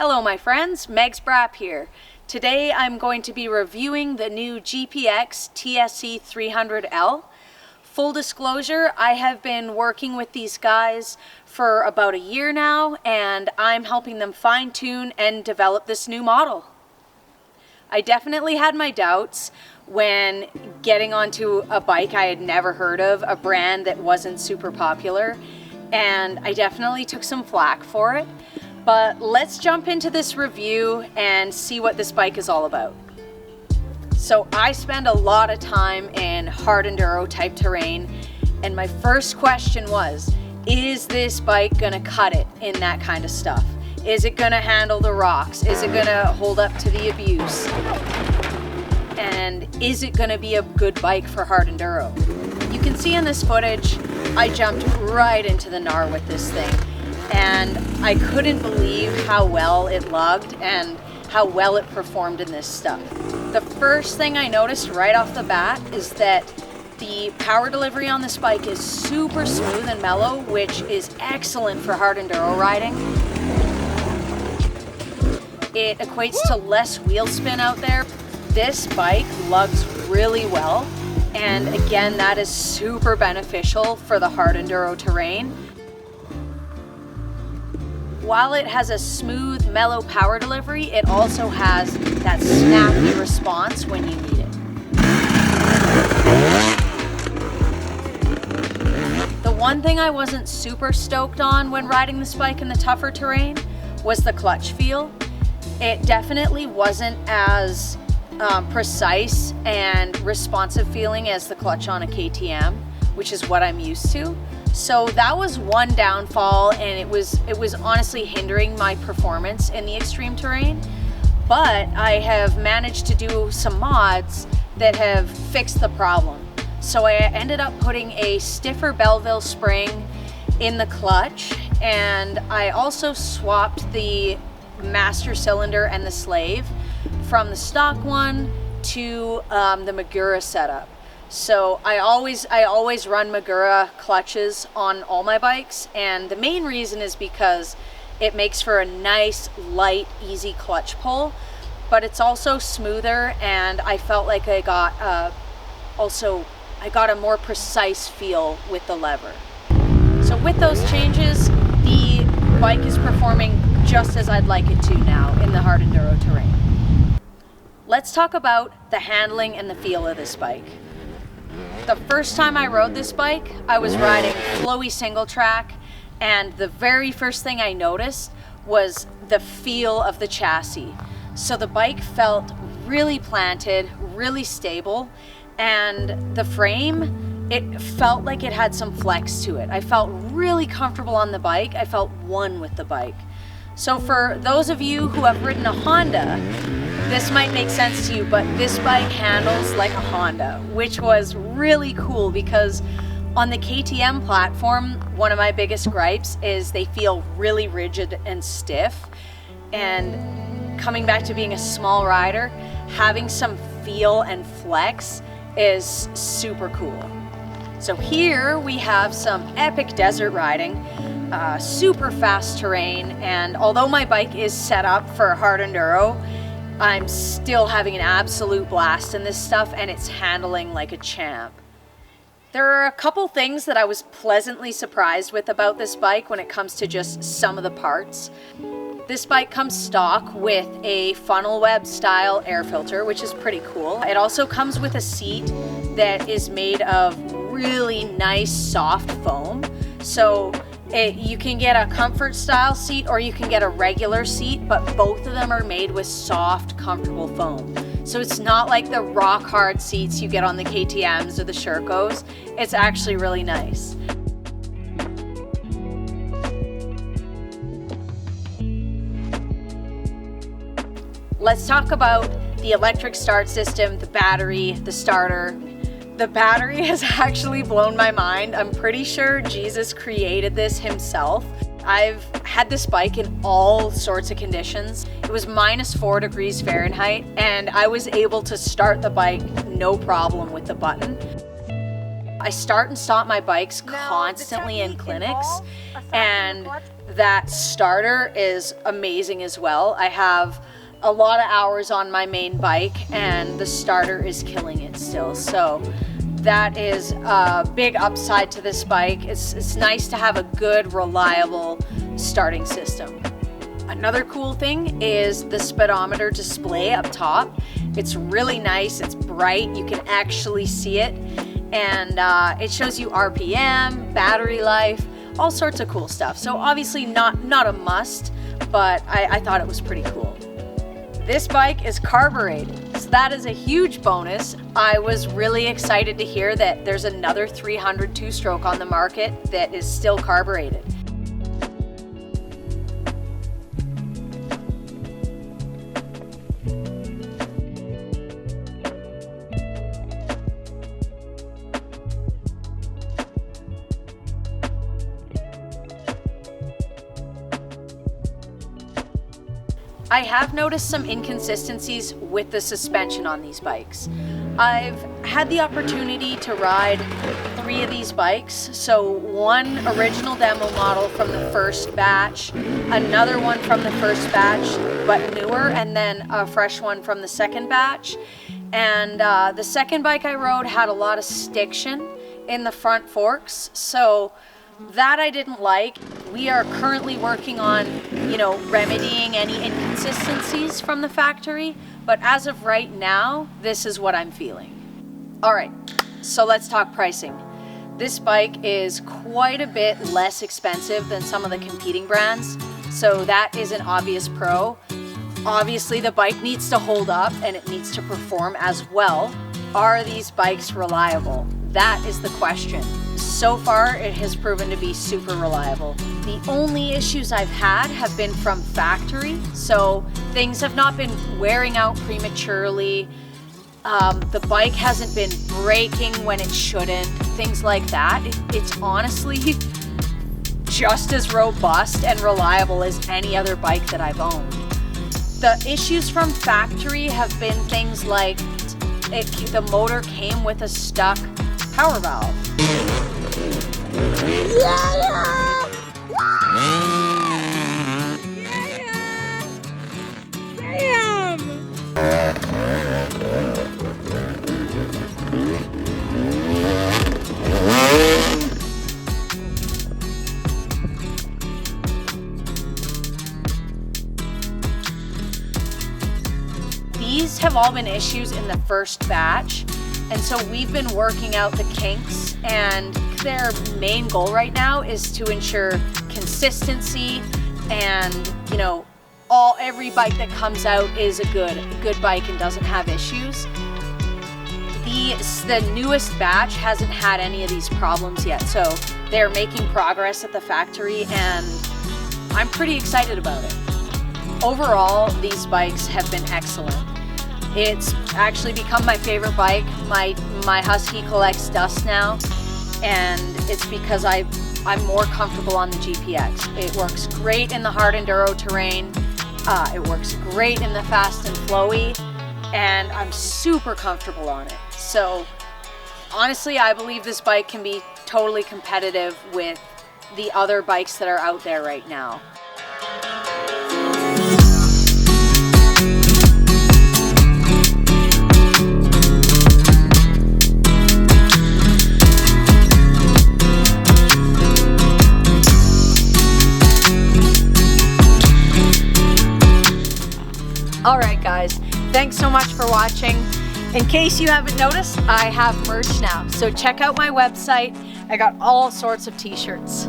Hello my friends, Megs Brapp here. Today I'm going to be reviewing the new GPX TSC 300L. Full disclosure, I have been working with these guys for about a year now and I'm helping them fine-tune and develop this new model. I definitely had my doubts when getting onto a bike I had never heard of, a brand that wasn't super popular, and I definitely took some flack for it. But let's jump into this review and see what this bike is all about. So I spend a lot of time in hard enduro type terrain, and my first question was, is this bike gonna cut it in that kind of stuff? Is it gonna handle the rocks? Is it gonna hold up to the abuse? And is it gonna be a good bike for hard enduro? You can see in this footage, I jumped right into the gnar with this thing. And I couldn't believe how well it lugged and how well it performed in this stuff. The first thing I noticed right off the bat is that the power delivery on this bike is super smooth and mellow, which is excellent for hard enduro riding. It equates to less wheel spin out there. This bike lugs really well, and again, that is super beneficial for the hard enduro terrain. While it has a smooth, mellow power delivery, it also has that snappy response when you need it. The one thing I wasn't super stoked on when riding this bike in the tougher terrain was the clutch feel. It definitely wasn't as precise and responsive feeling as the clutch on a KTM, which is what I'm used to. So that was one downfall, and it was honestly hindering my performance in the extreme terrain. But I have managed to do some mods that have fixed the problem. So I ended up putting a stiffer Belleville spring in the clutch, and I also swapped the master cylinder and the slave from the stock one to the Magura setup. So I always run Magura clutches on all my bikes, and the main reason is because it makes for a nice, light, easy clutch pull, but it's also smoother, and I felt like I got a more precise feel with the lever. So with those changes, the bike is performing just as I'd like it to now in the hard enduro terrain. Let's talk about the handling and the feel of this bike. The first time I rode this bike, I was riding flowy single track, and the very first thing I noticed was the feel of the chassis. So the bike felt really planted, really stable, and the frame, it felt like it had some flex to it. I felt really comfortable on the bike. I felt one with the bike. So for those of you who have ridden a Honda, this might make sense to you, but this bike handles like a Honda, which was really cool because on the KTM platform, one of my biggest gripes is they feel really rigid and stiff. And coming back to being a small rider, having some feel and flex is super cool. So here we have some epic desert riding, super fast terrain, and although my bike is set up for hard enduro, I'm still having an absolute blast in this stuff, and it's handling like a champ. There are a couple things that I was pleasantly surprised with about this bike when it comes to just some of the parts. This bike comes stock with a funnel web style air filter, which is pretty cool. It also comes with a seat that is made of really nice soft foam. So you can get a comfort style seat or you can get a regular seat, but both of them are made with soft, comfortable foam. So it's not like the rock hard seats you get on the KTMs or the Shercos. It's actually really nice. Let's talk about the electric start system, the battery, the starter. The battery has actually blown my mind. I'm pretty sure Jesus created this himself. I've had this bike in all sorts of conditions. It was -4 degrees Fahrenheit, and I was able to start the bike no problem with the button. I start and stop my bikes constantly in clinics, and that starter is amazing as well. I have a lot of hours on my main bike and the starter is killing it still. So that is a big upside to this bike. It's nice to have a good, reliable starting system. Another cool thing is the speedometer display up top. It's really nice, it's bright, you can actually see it. And it shows you RPM, battery life, all sorts of cool stuff. So obviously not a must, but I thought it was pretty cool. This bike is carbureted, so that is a huge bonus. I was really excited to hear that there's another 300 two-stroke on the market that is still carbureted. I have noticed some inconsistencies with the suspension on these bikes. I've had the opportunity to ride 3 of these bikes. So one original demo model from the first batch, another one from the first batch but newer, and then a fresh one from the second batch. And the second bike I rode had a lot of stiction in the front forks, so that I didn't like. We are currently working on, remedying any inconsistencies from the factory, but as of right now, this is what I'm feeling. All right, so let's talk pricing. This bike is quite a bit less expensive than some of the competing brands, so that is an obvious pro. Obviously, the bike needs to hold up and it needs to perform as well. Are these bikes reliable? That is the question. So far, it has proven to be super reliable. The only issues I've had have been from factory, so things have not been wearing out prematurely. The bike hasn't been braking when it shouldn't, things like that. It's honestly just as robust and reliable as any other bike that I've owned. The issues from factory have been things like the motor came with a stuck power valve. These have all been issues in the first batch, and so we've been working out the kinks, and their main goal right now is to ensure consistency and, every bike that comes out is a good bike and doesn't have issues. The newest batch hasn't had any of these problems yet, so they're making progress at the factory and I'm pretty excited about it. Overall, these bikes have been excellent. It's actually become my favorite bike. My Husky collects dust now, and it's because I'm more comfortable on the GPX. It works great in the hard enduro terrain. It works great in the fast and flowy, and I'm super comfortable on it. So honestly, I believe this bike can be totally competitive with the other bikes that are out there right now. Alright guys, thanks so much for watching. In case you haven't noticed, I have merch now, so check out my website. I got all sorts of t-shirts.